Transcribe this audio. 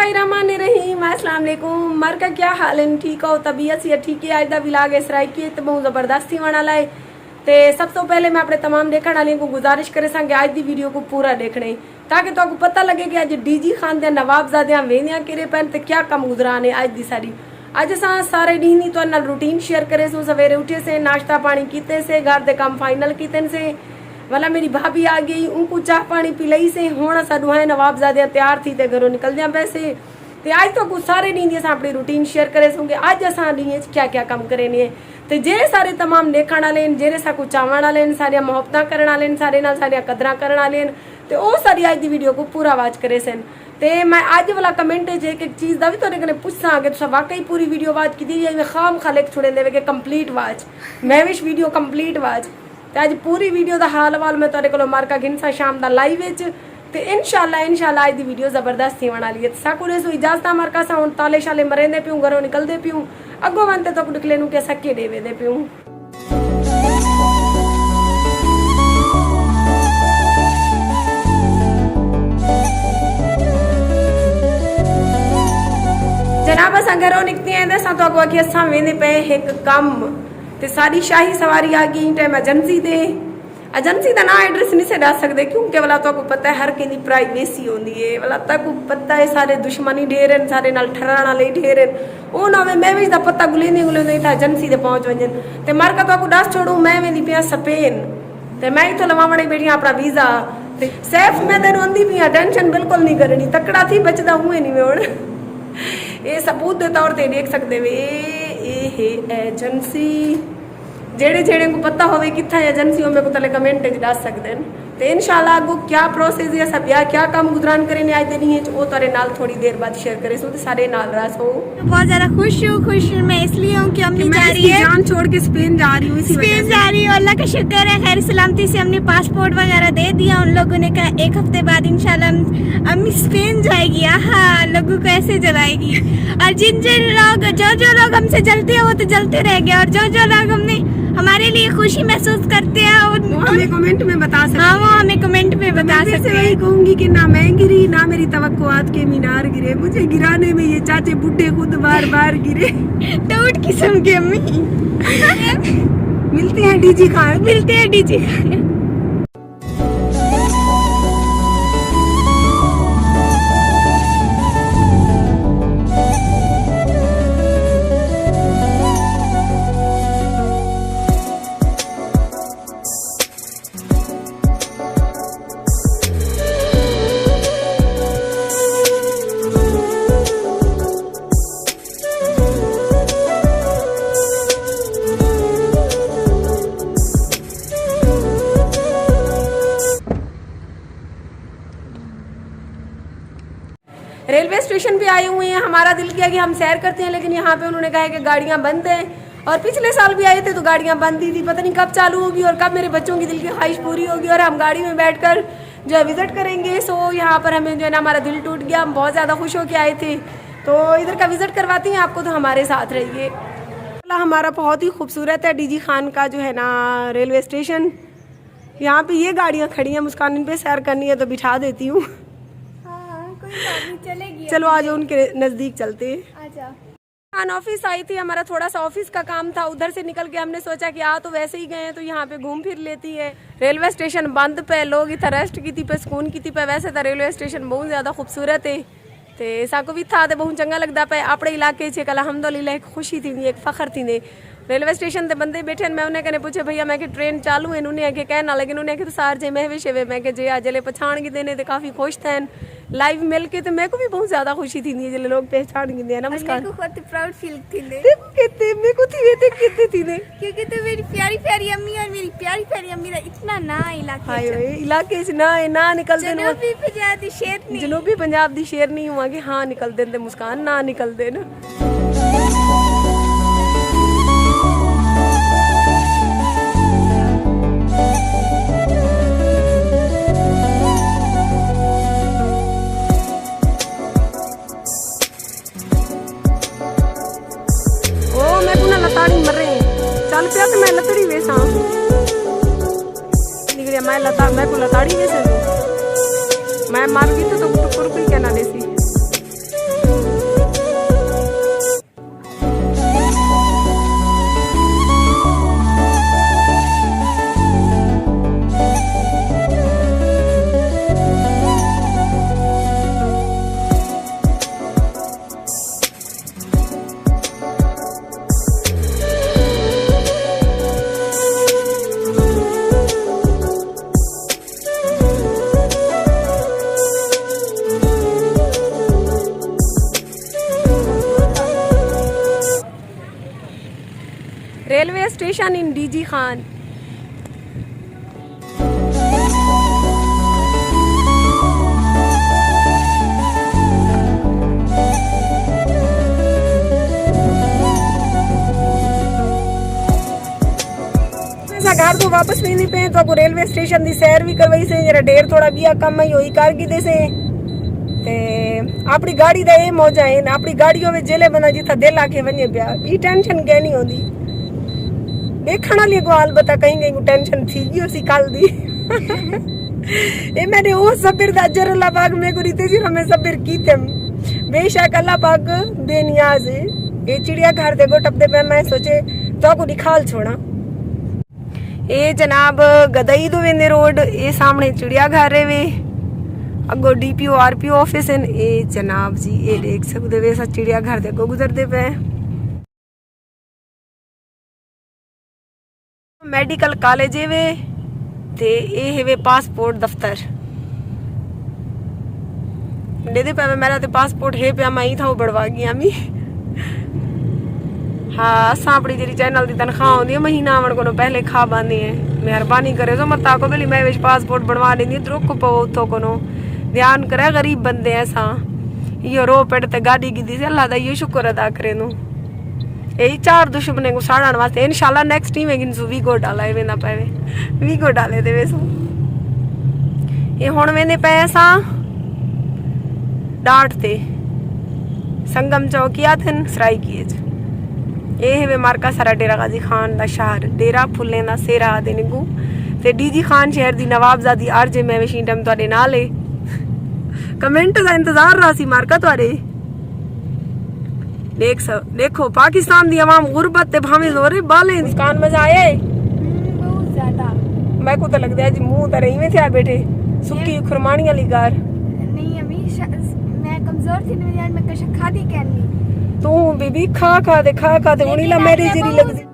बिस्मिल्लाहिर्रहमानिर्रहीम अस्सलाम वालेकुम। मर का क्या हाल है? ठीक हो? तबीयत से ठीक है? अज का विलाग इस तरह की तो बहुत जबरदस्ती वाला है। तो सब तो पहले मैं अपने तमाम देखने वाले को गुजारिश करे कि अज की वीडियो को पूरा देखने ताकि तो पता लगे कि अज डीजी खान दे नवाबजादियां वेंदियां किरे पैन ते क्या कम गुजरान है अज की सारी। अज अस सारे डी तो रूटीन शेयर करे सो सवेरे उठे से नाश्ता पानी किते से घर के काम फाइनल किते से वाला मेरी भाभी आ गई उनको चाह पानी पिलाई से हुण अस दुआएं नवाबजादियां तैयार थी ते घरों निकलदियां पैसे ते अज तो कुछ सारे डी अस अपनी रूटीन शेयर करे सूंगे अज अस डी क्या क्या कम करे ने ते जेरे सारे तमाम देखण वाले जेरे सा कुछ चावण वाले सारिया मुहब्बतां करन वाले सारे नाल सारिया कदरां करन वाले ते ओ सारी अज दी वीडियो को पूरा वाच करे सन। ते मैं अज वाला कमेंट एक एक चीज़ का भी तुहाडे कन्नै पुछां कि तुसां वाकई पूरी वीडियो वाच कीती जां खाम खालिक छुड़े देवे कि कंप्लीट वाच मैं विश वीडियो कंप्लीट वाच ते अज पूरी वीडियो का हाल वाल मैं तुहाडे कोलों मारका गिनसा शाम दा लाइव विच ते इंशाल्लाह अज दी वीडियो जबरदस्त थी वाली है। साकुरे सो इजाजत मारका सा हुण ताले शाले मरेंदे पियूं घरों निकलदे पियूं अगों वनते तो निकले नूं कि सके देवे दे पियूं। जनाब अस घरों निकती हैं अस तो अगो अस वेंदे पे एक कम ते सारी शाही सवारी आ गई टाइम एजेंसी का ना एड्रेस नहीं से दस सकते क्योंकि वाला तो पता है हर किसी प्राइवेसी होती है वाला तक पता है सारे दुश्मनी ढेर हैं सारे नाल ठहराण वाले ढेर हैं वो ना मैं भी पता गुलेंदे था एजेंसी से पहुँच वजन तो मर का तो दस छोड़ू मैं वेंदी पिया स्पेन तो मैं इतों लवावण बैठी अपना वीज़ा सैफ मैं तेन आँदी पी टेंशन बिल्कुल नहीं करनी तकड़ा थी बचता हुए नहीं मैं हूँ ये सबूत के तौर पर देख सकते वे ये एजेंसी जेड़े जेड़े को पता होवे कितना एजेंसी हो मेरे को तले कमेंट दस सकते हैं तो इंशाल्लाह आगू क्या प्रोसेस है सब या क्या काम गुजरान करे ने आज दिन ही वो तारे नाल थोड़ी देर बाद शेयर करे सो तो सारे नाल रहा सो। बहुत ज्यादा खुश हूँ मैं इसलिए हूँ कि अम्मी जा रही है जान छोड़ के स्पेन जा रही हूँ स्पेन जा रही हूँ। अल्लाह का शुक्र है खैर सलामती से हमने पासपोर्ट वगैरह दे दिया उन लोगों ने कहा एक हफ्ते बाद इंशाल्लाह अम्मी स्पेन जाएगी। हाँ लोगों को ऐसे जलाएगी और जिन जिन लोग जो लोग हमसे जलते हैं वो तो जलते रह गए और जो लोग हमने हमारे लिए खुशी महसूस करते हैं और हमें कमेंट में बता सकते हैं। हाँ वो हमें कमेंट में बता सकते हैं। वही कहूंगी कि ना मैं गिरी ना मेरी तवक्कुआत के मीनार गिरे मुझे गिराने में ये चाचे बुड्ढे खुद बार बार गिरे टूट किस्म के अम्मी मिलते हैं डीजी खान रेलवे स्टेशन पे आए हुए हैं। हमारा दिल किया कि हम सैर करते हैं लेकिन यहाँ पे उन्होंने कहा कि गाड़ियाँ बंद हैं और पिछले साल भी आए थे तो गाड़ियाँ बंद ही थी। पता नहीं कब चालू होगी और कब मेरे बच्चों की दिल की ख्वाहिश पूरी होगी और हम गाड़ी में बैठकर जो है विजिट करेंगे। सो यहाँ पर हमें जो है ना हमारा दिल टूट गया। हम बहुत ज़्यादा खुश होकर आए थे तो इधर का विजिट करवाती हैं आपको तो हमारे साथ रहिए। हमारा बहुत ही खूबसूरत है डीजी खान का जो है ना रेलवे स्टेशन। यहाँ पे ये गाड़ियाँ खड़ी हैं मुस्कान इन पे सैर करनी है तो बिठा देती हूँ। चलो आज उनके नजदीक चलते हैं। ऑफिस आई थी हमारा थोड़ा सा ऑफिस का काम था उधर से निकल के हमने सोचा कि तो वैसे ही गए हैं तो यहाँ पे घूम फिर लेती है। रेलवे स्टेशन बंद पे लोग इतना रेस्ट की थी पे सुकून की थी पे वैसे तो रेलवे स्टेशन बहुत ज्यादा खूबसूरत है ते साको भी था बहुत चंगा लगता पे अपने इलाके च अलहमदुलिल्लाह एक खुशी थी एक फखर थी रेलवे स्टेशन ते बंदे बैठे मैं उन्हें कहने पूछे भैया मैं कि ट्रेन चालू है उन्हें आके कहना लेकिन उन्हें कि सार जे मैं विशे वे मैं कि जे अजले पछाण के देने ते काफी खुश थे लाइव मिल के तो मेरे को भी बहुत ज्यादा खुशी थी जले लोग पहचान के देना मुस्कान मेरे को बहुत प्राउड फील थी देखो कहते मेरे को थी वे कहते थी ने क्योंकि तो मेरी प्यारी अम्मी और मेरी प्यारी अम्मी इतना ना इलाके हाय इलाके च ना निकल दे जनूबी पंजाब दी शेर नहीं जनूबी पंजाब दी शेर नहीं हुआ कि हाँ निकल दे मुस्कान ना निकल दे ना। चल पिया तो मैं लतड़ी वेसा निकलिया मैं को लताड़ी वैसे मैं मार गई तो टुकुर कोई कहना देसी रेलवे स्टेशन इन डीजी खान। घर तो वापस भी नहीं पे तो आपको रेलवे स्टेशन दी सैर भी करवाई से जरा ढेर थोड़ा बिया कम ही होई कारगी दे से ते अपनी गाड़ी दा ये मौजा है ना अपनी गाड़ियों में जेले बना जिथा दिल आके वने पिया ई टेंशन के नहीं होंदी देखण वाली को हाल बता कहीं कहीं को टेंशन थी गई उसी कल दी ये मैंने वो सब्र दा अजर अल्लाह पाक में को रीते जी हमें सब्र कीते बेशक अल्लाह पाक बेनियाज है ये चिड़िया घर देखो टपदे पे मैं सोचे तो को निकाल छोड़ा ये जनाब गदई दो वेंदे रोड ये सामने चिड़िया घर है वे अगो डीपीओ आरपीओ ऑफिस है ये जनाब जी ये देख सकते वे चिड़िया घर देखो गुजरते पे मेडिकल कॉलेज है वे ते ये है वे पासपोर्ट दफ्तर दे पे मेरा ते पासपोर्ट है पे मैं ही था बढ़वा गया मी हाँ असा अपनी जी चैनल की तनख्वाह आँदी है महीना आवन को पहले खा बांधी है मेहरबानी करे जो मत आको बेली मैं पासपोर्ट बनवा दी रुक पो उतो को ध्यान करे गरीब बंदे असा यो रो पेट ते गाड़ी की दी अल्लाह दा यो शुक्र अदा करे नु यही 4 दुश्मने को साड़न वास्ते इंशाल्लाह नेक्स्ट टीम है वीगो डाला है वेंदा पावे वीगो डाले दे वेसो ये हुण वेंदे पे असा डाट ते संगम चौकिया थन सराइकी ये है वे मार्का सारा डेरा गाजी खान दा शहर डेरा फुल्लें दा सेरा दे निगू ते डीजी खान शहर दी नवाबजादी आरजे मैं वशीं टाइम तुहाडे नाल है कमेंट दा इंतजार रहा सी मार्का तुहाडे देखो पाकिस्तान दी आवाम गुरबत ते भावे जोरे बाले मुस्कान मजा आया है बहुत ज्यादा मैं को तो लगदा है जी मुंह ते रही में थे बैठे सुक्की खुरमानी वाली गार नहीं अम्मी मैं कमजोर थी मेरी यार मैं कश खादी कहनी तू बीबी खा खा दे हुणी ला मेरी जरी लगदी